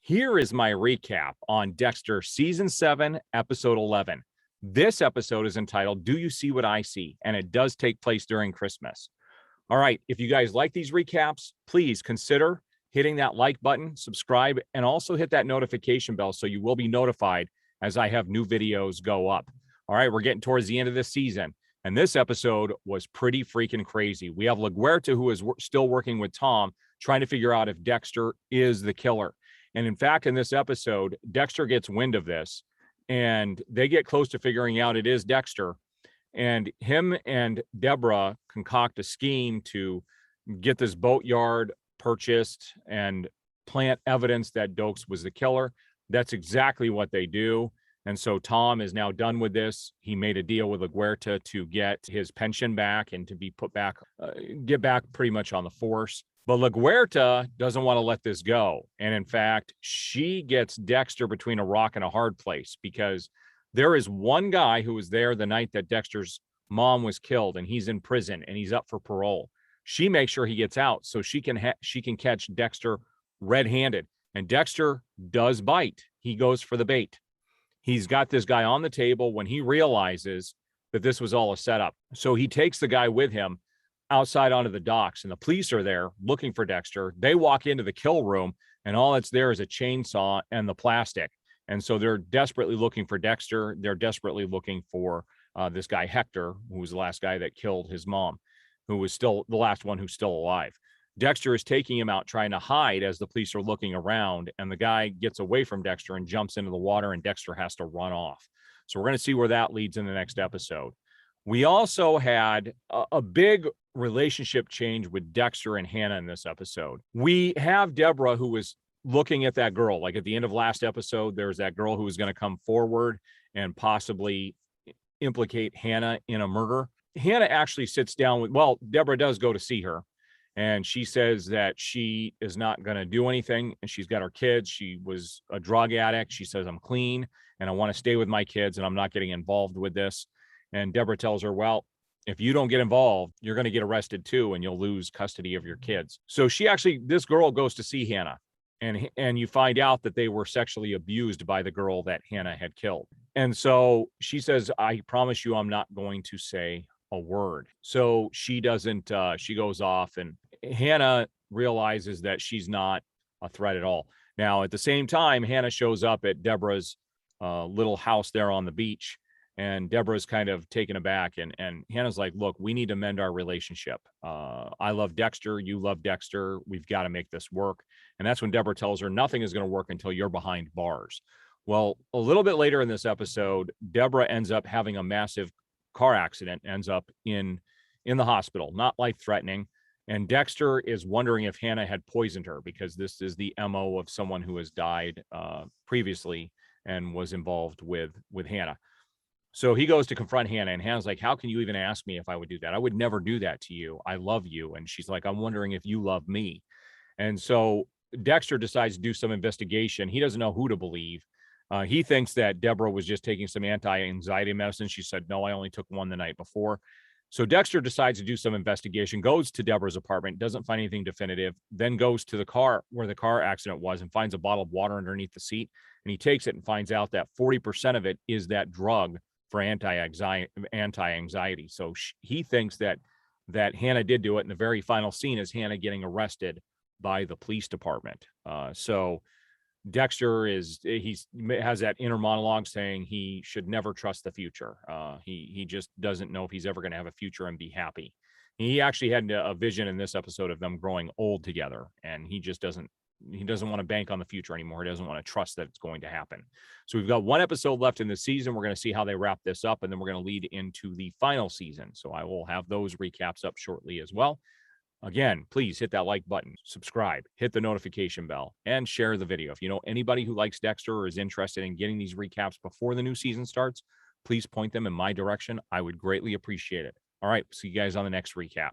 Here is my recap on Dexter Season 7, Episode 11. This episode is entitled, Do You See What I See? And it does take place during Christmas. All right, if you guys like these recaps, please consider hitting that like button, subscribe, and also hit that notification bell so you will be notified as I have new videos go up. All right, we're getting towards the end of this season, and this episode was pretty freaking crazy. We have LaGuerta, who is still working with Tom, trying to figure out if Dexter is the killer. And in fact, in this episode, Dexter gets wind of this, and they get close to figuring out it is Dexter. And him and Deborah concoct a scheme to get this boatyard purchased and plant evidence that Dokes was the killer. That's exactly what they do. And so Tom is now done with this. He made a deal with LaGuerta to get his pension back and to be put back, get back pretty much on the force. But LaGuerta doesn't want to let this go. And in fact, she gets Dexter between a rock and a hard place, because there is one guy who was there the night that Dexter's mom was killed, and he's in prison and he's up for parole. She makes sure he gets out so she can catch Dexter red-handed. And Dexter does bite. He goes for the bait. He's got this guy on the table when he realizes that this was all a setup. So he takes the guy with him outside onto the docks, and the police are there looking for Dexter. They walk into the kill room, and all that's there is a chainsaw and the plastic. And so they're desperately looking for Dexter. They're desperately looking for this guy, Hector, who was the last guy that killed his mom, who was still the last one who's still alive. Dexter is taking him out, trying to hide as the police are looking around, and the guy gets away from Dexter and jumps into the water, and Dexter has to run off. So we're going to see where that leads in the next episode. We also had a big relationship change with Dexter and Hannah in this episode. We have Deborah, who was looking at that girl. Like at the end of last episode, there's that girl who was going to come forward and possibly implicate Hannah in a murder. Hannah actually sits down with, well, Deborah does go to see her, and she says that she is not going to do anything, and she's got her kids. She was a drug addict. She says, I'm clean and I want to stay with my kids, and I'm not getting involved with this. And Deborah tells her, well, if you don't get involved, you're going to get arrested too, and you'll lose custody of your kids. So this girl goes to see Hannah, and you find out that they were sexually abused by the girl that Hannah had killed. And so she says, I promise you, I'm not going to say a word. So she doesn't, she goes off, and Hannah realizes that she's not a threat at all. Now, at the same time, Hannah shows up at Deborah's little house there on the beach, and Deborah's kind of taken aback, and Hannah's like, look, we need to mend our relationship. I love Dexter. You love Dexter. We've got to make this work. And that's when Deborah tells her nothing is going to work until you're behind bars. Well, a little bit later in this episode, Deborah ends up having a massive car accident, ends up in the hospital, not life-threatening. And Dexter is wondering if Hannah had poisoned her, because this is the MO of someone who has died previously and was involved with Hannah. So he goes to confront Hannah, and Hannah's like, how can you even ask me if I would do that? I would never do that to you. I love you. And she's like, I'm wondering if you love me. And so Dexter decides to do some investigation. He doesn't know who to believe. He thinks that Deborah was just taking some anti-anxiety medicine. She said, no, I only took one the night before. So Dexter decides to do some investigation, goes to Deborah's apartment, doesn't find anything definitive, then goes to the car where the car accident was and finds a bottle of water underneath the seat. And he takes it and finds out that 40% of it is that drug for anti-anxiety. So he thinks that Hannah did do it. And the very final scene is Hannah getting arrested by the police department. So Dexter has that inner monologue saying he should never trust the future. He just doesn't know if he's ever going to have a future and be happy. He actually had a vision in this episode of them growing old together, and he doesn't want to bank on the future anymore. He doesn't want to trust that it's going to happen. So we've got one episode left in the season. We're going to see how they wrap this up, and then we're going to lead into the final season. So I will have those recaps up shortly as well. Again, please hit that like button, subscribe, hit the notification bell, and share the video. If you know anybody who likes Dexter or is interested in getting these recaps before the new season starts, please point them in my direction. I would greatly appreciate it. All right, see you guys on the next recap.